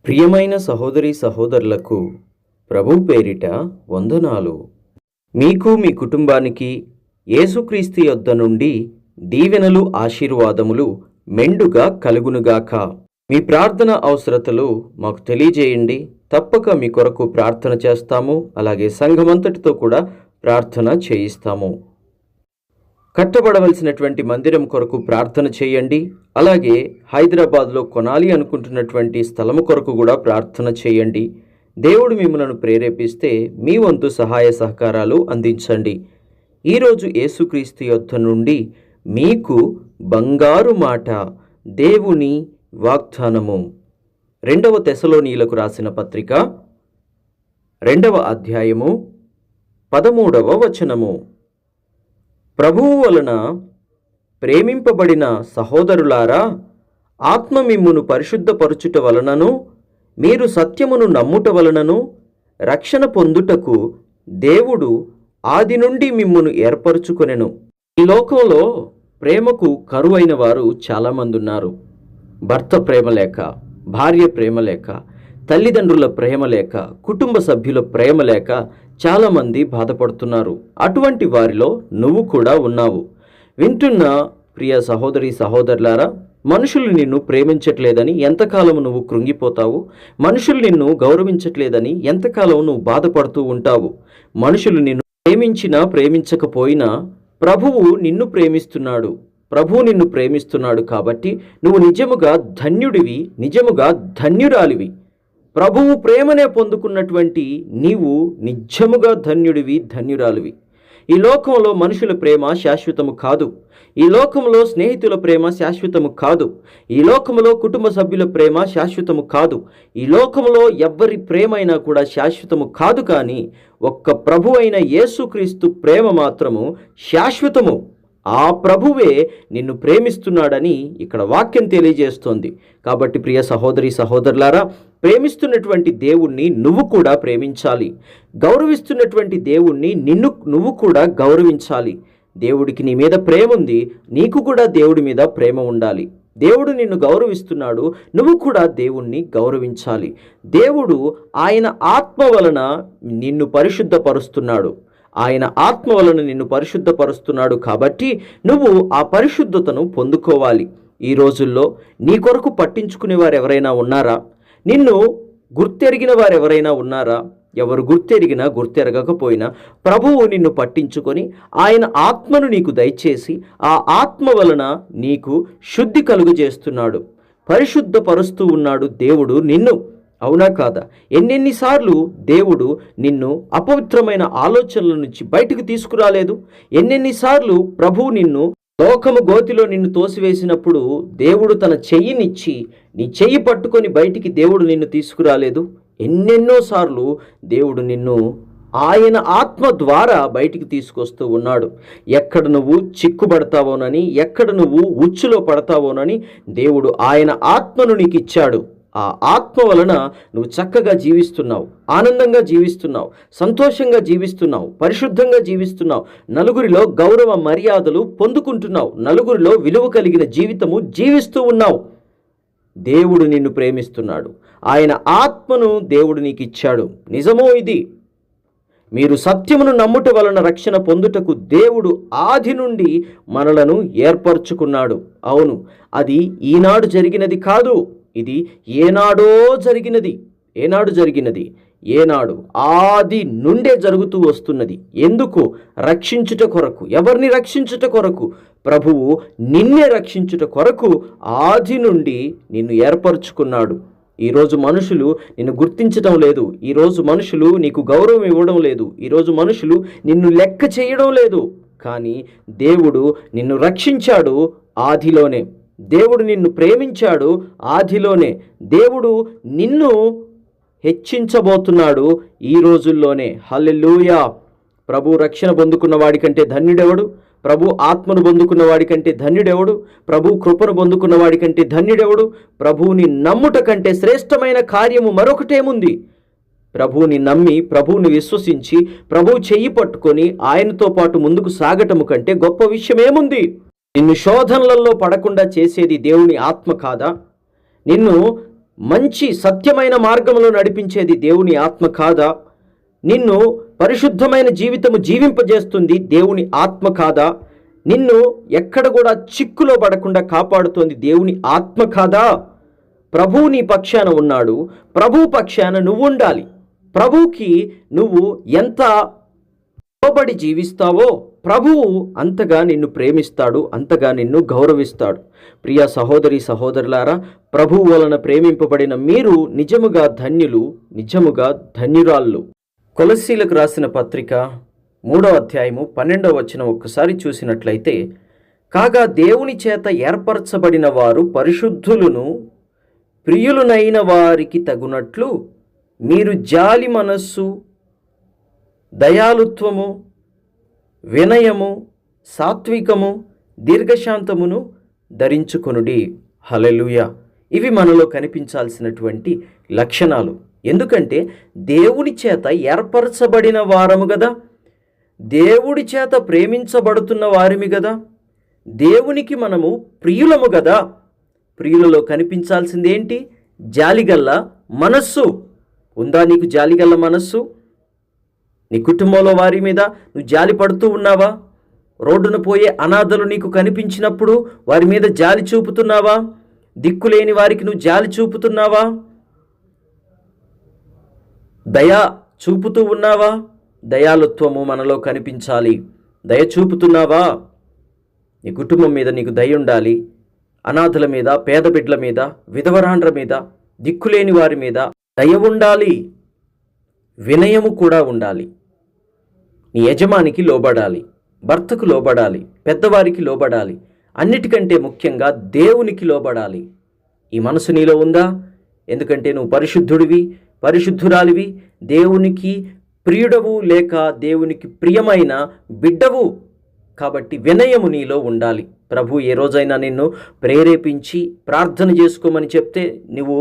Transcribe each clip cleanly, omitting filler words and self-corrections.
ప్రియమైన సహోదరి సహోదరులకు ప్రభువు పేరిట వందనాలు. మీకు మీ కుటుంబానికి యేసుక్రీస్తు యొద్ద నుండి దీవెనలు ఆశీర్వాదములు మెండుగా కలుగునుగాక. మీ ప్రార్థన అవసరతలు మాకు తెలియజేయండి. తప్పక మీ కొరకు ప్రార్థన చేస్తాము. అలాగే సంఘమంతటితో కూడా ప్రార్థన చేయిస్తాము. కట్టబడవలసినటువంటి మందిరం కొరకు ప్రార్థన చేయండి. అలాగే హైదరాబాద్లో కొనాలి అనుకుంటున్నటువంటి స్థలము కొరకు కూడా ప్రార్థన చేయండి. దేవుడు మిమ్మల్ని ప్రేరేపిస్తే మీ వంతు సహాయ సహకారాలు అందించండి. ఈరోజు యేసుక్రీస్తు యొద్ద నుండి మీకు బంగారు మాట, దేవుని వాగ్దానము. 2వ తెస్సలోనీయులకు రాసిన పత్రిక 2వ అధ్యాయము 13వ వచనము. ప్రభువు వలన ప్రేమింపబడిన సహోదరులారా, ఆత్మ మిమ్మును పరిశుద్ధపరచుట వలనను మీరు సత్యమును నమ్ముట వలనను రక్షణ పొందుటకు దేవుడు ఆది నుండి మిమ్మును ఏర్పరచుకొనెను. ఈ లోకంలో ప్రేమకు కరువైన వారు చాలామంది ఉన్నారు. భర్త ప్రేమ లేక, భార్య ప్రేమ లేక, తల్లిదండ్రుల ప్రేమ లేక, కుటుంబ సభ్యుల ప్రేమ లేక చాలామంది బాధపడుతున్నారు. అటువంటి వారిలో నువ్వు కూడా ఉన్నావు. వింటున్న ప్రియ సహోదరి సహోదరులారా, మనుషులు నిన్ను ప్రేమించట్లేదని ఎంతకాలం నువ్వు కృంగిపోతావు? మనుషులు నిన్ను గౌరవించట్లేదని ఎంతకాలం నువ్వు బాధపడుతూ ఉంటావు? మనుషులు నిన్ను ప్రేమించినా ప్రేమించకపోయినా ప్రభువు నిన్ను ప్రేమిస్తున్నాడు. ప్రభువు నిన్ను ప్రేమిస్తున్నాడు కాబట్టి నువ్వు నిజముగా ధన్యుడివి, నిజముగా ధన్యురాలివి. ప్రభువు ప్రేమనే పొందుకున్నటువంటి నీవు నిజముగా ధన్యుడివి, ధన్యురాలివి. ఈ లోకంలో మనుషుల ప్రేమ శాశ్వతము కాదు. ఈ లోకంలో స్నేహితుల ప్రేమ శాశ్వతము కాదు. ఈ లోకంలో కుటుంబ సభ్యుల ప్రేమ శాశ్వతము కాదు. ఈ లోకంలో ఎవ్వరి ప్రేమైనా కూడా శాశ్వతము కాదు. కానీ ఒక్క ప్రభు అయిన యేసుక్రీస్తు ప్రేమ మాత్రము శాశ్వతము. ఆ ప్రభువే నిన్ను ప్రేమిస్తున్నాడని ఇక్కడ వాక్యం తెలియజేస్తోంది. కాబట్టి ప్రియ సహోదరి సహోదరులారా, ప్రేమిస్తున్నటువంటి దేవుణ్ణి నువ్వు కూడా ప్రేమించాలి. గౌరవిస్తున్నటువంటి దేవుణ్ణి నువ్వు కూడా గౌరవించాలి. దేవుడికి నీ మీద ప్రేమ ఉంది, నీకు కూడా దేవుడి మీద ప్రేమ ఉండాలి. దేవుడు నిన్ను గౌరవిస్తున్నాడు, నువ్వు కూడా దేవుణ్ణి గౌరవించాలి. దేవుడు ఆయన ఆత్మ వలన నిన్ను పరిశుద్ధపరుస్తున్నాడు. ఆయన ఆత్మ వలన నిన్ను పరిశుద్ధపరుస్తున్నాడు కాబట్టి నువ్వు ఆ పరిశుద్ధతను పొందుకోవాలి. ఈ రోజుల్లో నీ కొరకు పట్టించుకునే వారు ఎవరైనా ఉన్నారా? నిన్ను గుర్తెరిగిన వారు ఎవరైనా ఉన్నారా? ఎవరు గుర్తెరిగినా గుర్తెరగకపోయినా ప్రభువు నిన్ను పట్టించుకొని ఆయన ఆత్మను నీకు దయచేసి ఆ ఆత్మ వలన నీకు శుద్ధి కలుగజేస్తున్నాడు, పరిశుద్ధపరుస్తూ ఉన్నాడు దేవుడు నిన్ను. అవునా కాదా? ఎన్నెన్నిసార్లు దేవుడు నిన్ను అపవిత్రమైన ఆలోచనల నుంచి బయటకు తీసుకురాలేదు? ఎన్నెన్నిసార్లు ప్రభువు నిన్ను లోకము గోతిలో నిన్ను తోసివేసినప్పుడు దేవుడు తన చెయ్యినిచ్చి నీ చెయ్యి పట్టుకొని బయటికి దేవుడు నిన్ను తీసుకురాలేదు? ఎన్నెన్నోసార్లు దేవుడు నిన్ను ఆయన ఆత్మ ద్వారా బయటికి తీసుకొస్తూ ఉన్నాడు. ఎక్కడ నువ్వు చిక్కుబడతావోనని, ఎక్కడ నువ్వు ఉచ్చులో పడతావోనని దేవుడు ఆయన ఆత్మను నీకు ఇచ్చాడు. ఆ ఆత్మ వలన నువ్వు చక్కగా జీవిస్తున్నావు, ఆనందంగా జీవిస్తున్నావు, సంతోషంగా జీవిస్తున్నావు, పరిశుద్ధంగా జీవిస్తున్నావు, నలుగురిలో గౌరవ మర్యాదలు పొందుకుంటున్నావు, నలుగురిలో విలువ కలిగిన జీవితము జీవిస్తూ ఉన్నావు. దేవుడు నిన్ను ప్రేమిస్తున్నాడు. ఆయన ఆత్మను దేవుడు నీకు ఇచ్చాడు. నిజమో ఇది? మీరు సత్యమును నమ్ముట వలన రక్షణ పొందుటకు దేవుడు ఆది నుండి మనలను ఏర్పరచుకున్నాడు. అవును, అది ఈనాడు జరిగినది కాదు, ఇది ఏనాడో జరిగినది. ఏనాడు జరిగినది? ఏనాడు ఆది నుండే జరుగుతూ వస్తున్నది. ఎందుకు? రక్షించుట కొరకు. ఎవరిని రక్షించుట కొరకు? ప్రభువు నిన్నే రక్షించుట కొరకు ఆది నుండి నిన్ను ఏర్పరచుకున్నాడు. ఈరోజు మనుషులు నిన్ను గుర్తించడం లేదు. ఈరోజు మనుషులు నీకు గౌరవం ఇవ్వడం లేదు. ఈరోజు మనుషులు నిన్ను లెక్క చేయడం లేదు. కానీ దేవుడు నిన్ను రక్షించాడు ఆదిలోనే. దేవుడు నిన్ను ప్రేమించాడు ఆదిలోనే. దేవుడు నిన్ను హెచ్చించబోతున్నాడు ఈ రోజుల్లోనే. హల్లెలూయా! ప్రభు రక్షణ పొందుకున్న వాడికంటే ధన్యుడెవడు? ప్రభు ఆత్మను పొందుకున్న వాడికంటే ధన్యుడెవడు? ప్రభు కృపను పొందుకున్న వాడికంటే ధన్యుడెవడు? ప్రభువుని నమ్ముట కంటే శ్రేష్టమైన కార్యము మరొకటేముంది? ప్రభువుని నమ్మి, ప్రభువుని విశ్వసించి, ప్రభువు చెయ్యి పట్టుకొని ఆయనతో పాటు ముందుకు సాగటము కంటే గొప్ప విషయం ఏముంది? నిన్ను శోధనలలో పడకుండా చేసేది దేవుని ఆత్మ కాదా? నిన్ను మంచి సత్యమైన మార్గంలో నడిపించేది దేవుని ఆత్మ కాదా? నిన్ను పరిశుద్ధమైన జీవితము జీవింపజేస్తుంది దేవుని ఆత్మ కాదా? నిన్ను ఎక్కడ కూడా చిక్కులో పడకుండా కాపాడుతోంది దేవుని ఆత్మ కాదా? ప్రభువు నీ పక్షాన ఉన్నాడు. ప్రభు పక్షాన నువ్వు ఉండాలి. ప్రభువుకి నువ్వు ఎంత లోబడి జీవిస్తావో ప్రభువు అంతగా నిన్ను ప్రేమిస్తాడు, అంతగా నిన్ను గౌరవిస్తాడు. ప్రియ సహోదరి సహోదరులారా, ప్రభువు వలన ప్రేమింపబడిన మీరు నిజముగా ధన్యులు, నిజముగా ధన్యురాళ్ళు. కొలస్సీలకు రాసిన పత్రిక 3వ అధ్యాయము 12వ వచనం ఒక్కసారి చూసినట్లయితే, కాగా దేవుని చేత ఏర్పరచబడిన వారు పరిశుద్ధులను ప్రియులునైన వారికి తగునట్లు మీరు జాలి మనస్సు, దయాలుత్వము, వినయము, సాత్వికము, దీర్ఘశాంతమును ధరించుకొనుడి. హల్లెలూయా. ఇవి మనలో కనిపించాల్సినటువంటి లక్షణాలు. ఎందుకంటే దేవుని చేత ఏర్పరచబడిన వారము కదా, దేవుడి చేత ప్రేమించబడుతున్న వారిమి కదా, దేవునికి మనము ప్రియులము కదా. ప్రియులలో కనిపించాల్సింది ఏంటి? జాలిగల్ల మనస్సు. ఉందా నీకు జాలిగల్ల మనస్సు? నీ కుటుంబంలో వారి మీద నువ్వు జాలి పడుతూ ఉన్నావా? రోడ్డున పోయే అనాథలు నీకు కనిపించినప్పుడు వారి మీద జాలి చూపుతున్నావా? దిక్కులేని వారికి నువ్వు జాలి చూపుతున్నావా? దయ చూపుతూ ఉన్నావా? దయాలుత్వము మనలో కనిపించాలి. దయ చూపుతున్నావా? నీ కుటుంబం మీద నీకు దయ ఉండాలి. అనాథల మీద, పేద బిడ్డల మీద, విధవరాండ్ర మీద, దిక్కులేని వారి మీద దయ ఉండాలి. వినయము కూడా ఉండాలి. నీ యజమానికి లోబడాలి, భర్తకు లోబడాలి, పెద్దవారికి లోబడాలి, అన్నిటికంటే ముఖ్యంగా దేవునికి లోబడాలి. ఈ మనసు నీలో ఉందా? ఎందుకంటే నువ్వు పరిశుద్ధుడివి, పరిశుద్ధురాలివి, దేవునికి ప్రియుడవు లేక దేవునికి ప్రియమైన బిడ్డవు. కాబట్టి వినయము నీలో ఉండాలి. ప్రభు ఏ రోజైనా నిన్ను ప్రేరేపించి ప్రార్థన చేసుకోమని చెప్తే నువ్వు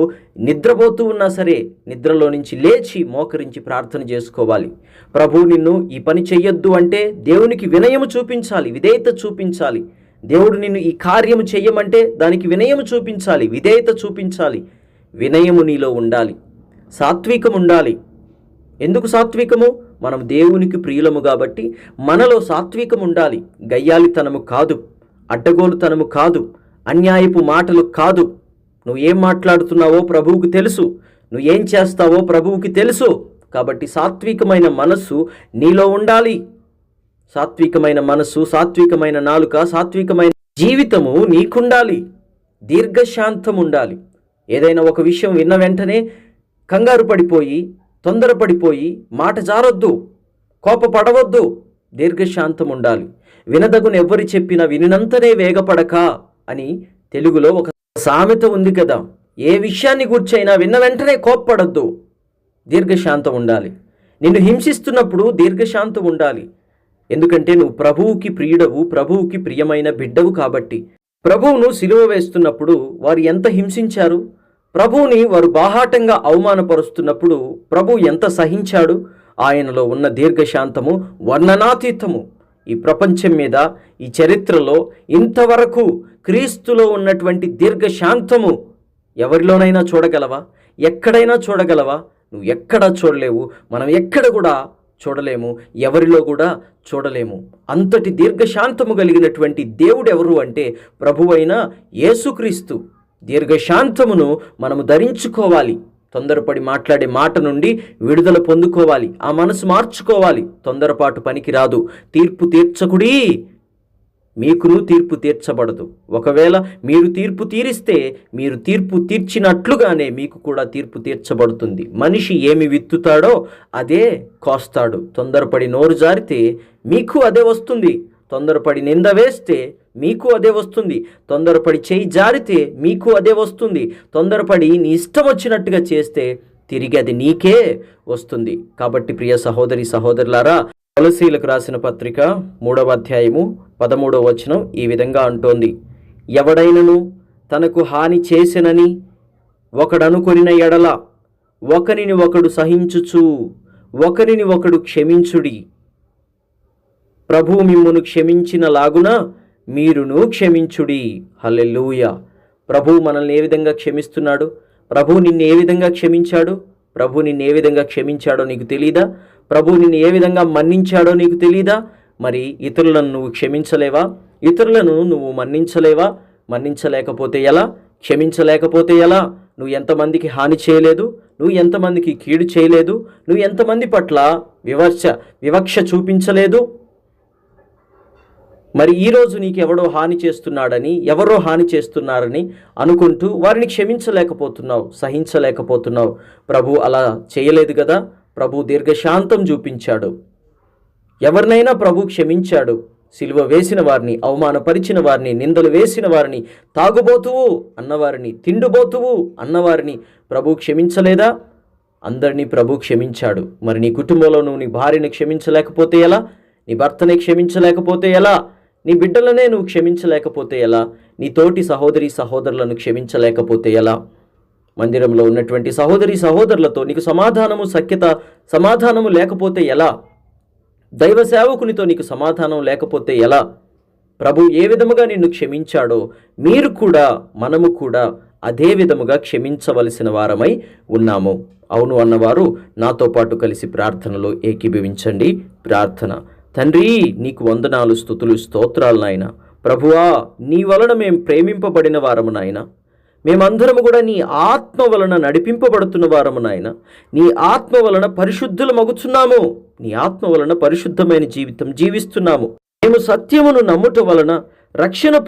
నిద్రపోతూ ఉన్నా సరే నిద్రలో నుంచి లేచి మోకరించి ప్రార్థన చేసుకోవాలి. ప్రభు నిన్ను ఈ పని చెయ్యొద్దు అంటే దేవునికి వినయము చూపించాలి, విధేయత చూపించాలి. దేవుడు నిన్ను ఈ కార్యము చెయ్యమంటే దానికి వినయము చూపించాలి, విధేయత చూపించాలి. వినయము నీలో ఉండాలి, సాత్వికం ఉండాలి. ఎందుకు సాత్వికము? మనం దేవునికి ప్రియులము కాబట్టి మనలో సాత్వికం ఉండాలి. గయ్యాలితనము కాదు, అడ్డగోలుతనము కాదు, అన్యాయపు మాటలు కాదు. నువ్వు ఏం మాట్లాడుతున్నావో ప్రభువుకి తెలుసు, నువ్వు ఏం చేస్తావో ప్రభువుకి తెలుసు. కాబట్టి సాత్వికమైన మనస్సు నీలో ఉండాలి. సాత్వికమైన మనస్సు, సాత్వికమైన నాలుక, సాత్వికమైన జీవితము నీకుండాలి. దీర్ఘశాంతం ఉండాలి. ఏదైనా ఒక విషయం విన్న వెంటనే కంగారు పడిపోయి, తొందరపడిపోయి మాట జారొద్దు, కోపపడవద్దు. దీర్ఘశాంతం ఉండాలి. వినదగును ఎవ్వరి చెప్పినా వినినంతనే వేగపడక అని తెలుగులో ఒక సామెత ఉంది కదా. ఏ విషయాన్ని గూర్చైనా విన్న వెంటనే కోప్పడద్దు. దీర్ఘశాంతం ఉండాలి. నిన్ను హింసిస్తున్నప్పుడు దీర్ఘశాంతం ఉండాలి. ఎందుకంటే నువ్వు ప్రభువుకి ప్రియుడవు, ప్రభువుకి ప్రియమైన బిడ్డవు కాబట్టి. ప్రభువును సిలువ వేస్తున్నప్పుడు వారు ఎంత హింసించారు? ప్రభువుని వారు బాహాటంగా అవమానపరుస్తున్నప్పుడు ప్రభు ఎంత సహించాడు? ఆయనలో ఉన్న దీర్ఘశాంతము వర్ణనాతీతము. ఈ ప్రపంచం మీద, ఈ చరిత్రలో ఇంతవరకు క్రీస్తులో ఉన్నటువంటి దీర్ఘశాంతము ఎవరిలోనైనా చూడగలవా? ఎక్కడైనా చూడగలవా? నువ్వు ఎక్కడా చూడలేవు. మనం ఎక్కడ కూడా చూడలేము, ఎవరిలో కూడా చూడలేము. అంతటి దీర్ఘశాంతము కలిగినటువంటి దేవుడు ఎవరు అంటే ప్రభువైన యేసుక్రీస్తు. దీర్ఘశాంతమును మనము ధరించుకోవాలి. తొందరపడి మాట్లాడే మాట నుండి విడుదల పొందుకోవాలి. ఆ మనసు మార్చుకోవాలి. తొందరపాటు పనికి రాదు. తీర్పు తీర్చకుడి, మీకును తీర్పు తీర్చబడదు. ఒకవేళ మీరు తీర్పు తీరిస్తే మీరు తీర్పు తీర్చినట్లుగానే మీకు కూడా తీర్పు తీర్చబడుతుంది. మనిషి ఏమి విత్తుతాడో అదే కోస్తాడు. తొందరపడి నోరు జారితే మీకు అదే వస్తుంది. తొందరపడి నింద వేస్తే మీకు అదే వస్తుంది. తొందరపడి చేయి జారితే మీకు అదే వస్తుంది. తొందరపడి నీ ఇష్టం వచ్చినట్టుగా చేస్తే తిరిగి అది నీకే వస్తుంది. కాబట్టి ప్రియ సహోదరి సహోదరులారా, కొలస్సీలకు రాసిన పత్రిక 3వ అధ్యాయము 13వ వచనం ఈ విధంగా అంటోంది. ఎవడైనను తనకు హాని చేసెనని ఒకడనుకొనిన ఎడల ఒకరిని ఒకడు సహించుచు ఒకరిని ఒకడు క్షమించుడి. ప్రభువు మిమ్మును క్షమించిన లాగున మీరును క్షమించుడి. హల్లెలూయా. ప్రభువు మనల్ని ఏ విధంగా క్షమిస్తున్నాడు? ప్రభు నిన్ను ఏ విధంగా క్షమించాడు? ప్రభు నిన్ను ఏ విధంగా క్షమించాడో నీకు తెలీదా? ప్రభు నిన్ను ఏ విధంగా మన్నించాడో నీకు తెలీదా? మరి ఇతరులను నువ్వు క్షమించలేవా? ఇతరులను నువ్వు మన్నించలేవా? మన్నించలేకపోతే ఎలా? క్షమించలేకపోతే ఎలా? నువ్వు ఎంతమందికి హాని చేయలేదు? నువ్వు ఎంతమందికి కీడు చేయలేదు? నువ్వు ఎంతమంది పట్ల వివక్ష చూపించలేదు? మరి ఈరోజు నీకు ఎవరో హాని చేస్తున్నారని అనుకుంటూ వారిని క్షమించలేకపోతున్నావు, సహించలేకపోతున్నావు. ప్రభు అలా చేయలేదు కదా. ప్రభు దీర్ఘశాంతం చూపించాడు. ఎవరినైనా ప్రభు క్షమించాడు. సిలువ వేసిన వారిని, అవమానపరిచిన వారిని, నిందలు వేసిన వారిని, తాగుబోతువు అన్నవారిని, తిండుబోతువు అన్నవారిని ప్రభు క్షమించలేదా? అందరినీ ప్రభు క్షమించాడు. మరి నీ కుటుంబంలో నువ్వు నీ భార్యని క్షమించలేకపోతే ఎలా? నీ భర్తని క్షమించలేకపోతే ఎలా? నీ బిడ్డలనే నువ్వు క్షమించలేకపోతే ఎలా? నీ తోటి సహోదరులను క్షమించలేకపోతే ఎలా? మందిరంలో ఉన్నటువంటి సహోదరులతో నీకు సమాధానము లేకపోతే ఎలా? దైవ సేవకునితో నీకు సమాధానం లేకపోతే ఎలా? ప్రభు ఏ విధముగా నిన్ను క్షమించాడో మనము కూడా అదే విధముగా క్షమించవలసిన వారమై ఉన్నాము. అవును అన్నవారు నాతో పాటు కలిసి ప్రార్థనలో ఏకీభవించండి. ప్రార్థన. తండ్రి, నీకు వందనాలు, స్తుతులు, స్తోత్రాలు నాయన. ప్రభువా, నీ వలన మేము ప్రేమింపబడిన వారము నాయన. మేమందరము కూడా నీ ఆత్మ వలన నడిపింపబడుతున్న వారము నాయన. నీ ఆత్మ వలన పరిశుద్ధులు మగుచున్నాము. నీ ఆత్మ వలన పరిశుద్ధమైన జీవితం జీవిస్తున్నాము. మేము సత్యమును నమ్ముట వలన రక్షణ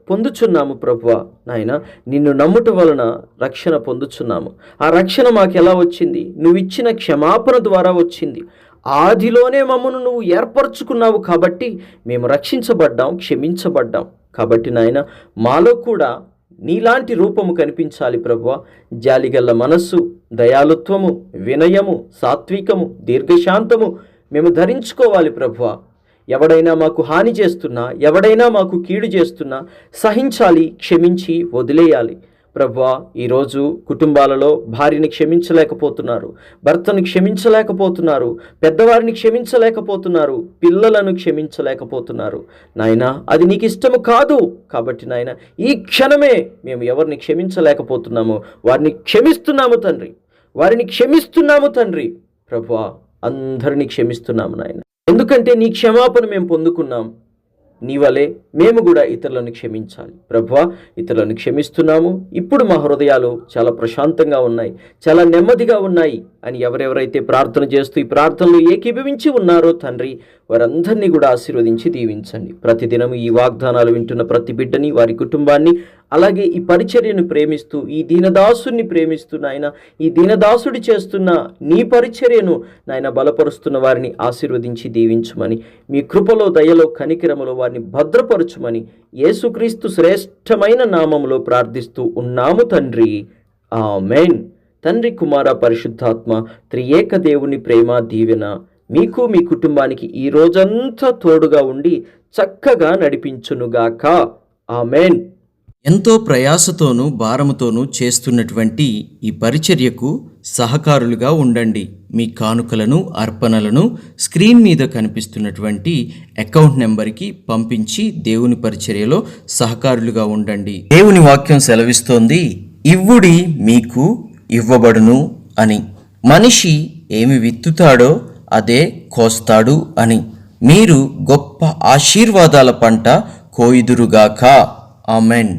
పొందుచున్నాము ప్రభువా నాయన. నిన్ను నమ్ముట వలన రక్షణ పొందుచున్నాము. ఆ రక్షణ మాకు ఎలా వచ్చింది? నువ్వు ఇచ్చిన క్షమాపణ ద్వారా వచ్చింది. ఆదిలోనే మమ్మను నువ్వు ఏర్పరచుకున్నావు కాబట్టి మేము రక్షించబడ్డాం, క్షమించబడ్డాం. కాబట్టి నాయన, మాలో కూడా నీలాంటి రూపము కనిపించాలి ప్రభువా. జాలిగల్ల మనస్సు, దయాలుత్వము, వినయము, సాత్వికము, దీర్ఘశాంతము మేము ధరించుకోవాలి ప్రభువా. ఎవడైనా మాకు హాని చేస్తున్నా, ఎవడైనా మాకు కీడు చేస్తున్నా సహించాలి, క్షమించి వదిలేయాలి ప్రభువా. ఈరోజు కుటుంబాలలో భార్యని క్షమించలేకపోతున్నారు, భర్తను క్షమించలేకపోతున్నారు, పెద్దవారిని క్షమించలేకపోతున్నారు, పిల్లలను క్షమించలేకపోతున్నారు. నాయనా, అది నీకు ఇష్టము కాదు. కాబట్టి నాయన, ఈ క్షణమే మేము ఎవరిని క్షమించలేకపోతున్నామో వారిని క్షమిస్తున్నాము తండ్రి. ప్రభువా, అందరినీ క్షమిస్తున్నాము నాయన. ఎందుకంటే నీ క్షమాపణ మేము పొందుకున్నాం. నీ వలే మేము కూడా ఇతరులను క్షమించాలి ప్రభువా. ఇతరులను క్షమిస్తున్నాము. ఇప్పుడు మా హృదయాలు చాలా ప్రశాంతంగా ఉన్నాయి, చాలా నెమ్మదిగా ఉన్నాయి అని ఎవరెవరైతే ప్రార్థన చేస్తూ ఈ ప్రార్థనలు ఏకీభవించి ఉన్నారో తండ్రి, వారందరినీ కూడా ఆశీర్వదించి దీవించండి. ప్రతిదినం ఈ వాగ్దానాలు వింటున్న ప్రతి బిడ్డని, వారి కుటుంబాన్ని, అలాగే ఈ పరిచర్యను ప్రేమిస్తూ, ఈ దీనదాసుని ప్రేమిస్తూ నాయన, ఈ దీనదాసుడి చేస్తున్న నీ పరిచర్యను నాయన బలపరుస్తున్న వారిని ఆశీర్వదించి దీవించమని, మీ కృపలో, దయలో, కనికరములో వారిని భద్రపరచుమని యేసుక్రీస్తు శ్రేష్టమైన నామములో ప్రార్థిస్తూ ఉన్నాము తండ్రి. ఆమేన్. తండ్రి, కుమార, పరిశుద్ధాత్మ త్రియేక దేవుని ప్రేమ, దీవెన మీకు, మీ కుటుంబానికి ఈ రోజంతా తోడుగా ఉండి చక్కగా నడిపించునుగాక. ఆమేన్. ఎంతో ప్రయాసతోనూ భారముతోనూ చేస్తున్నటువంటి ఈ పరిచర్యకు సహకారులుగా ఉండండి. మీ కానుకలను, అర్పణలను స్క్రీన్ మీద కనిపిస్తున్నటువంటి అకౌంట్ నెంబర్కి పంపించి దేవుని పరిచర్యలో సహకారులుగా ఉండండి. దేవుని వాక్యం సెలవిస్తోంది, ఇవ్వుడి మీకు ఇవ్వబడును అని. మనిషి ఏమి విత్తుతాడో అదే కోస్తాడు అని. మీరు గొప్ప ఆశీర్వాదాల పంట కోయుదురుగాక. ఆమెన్.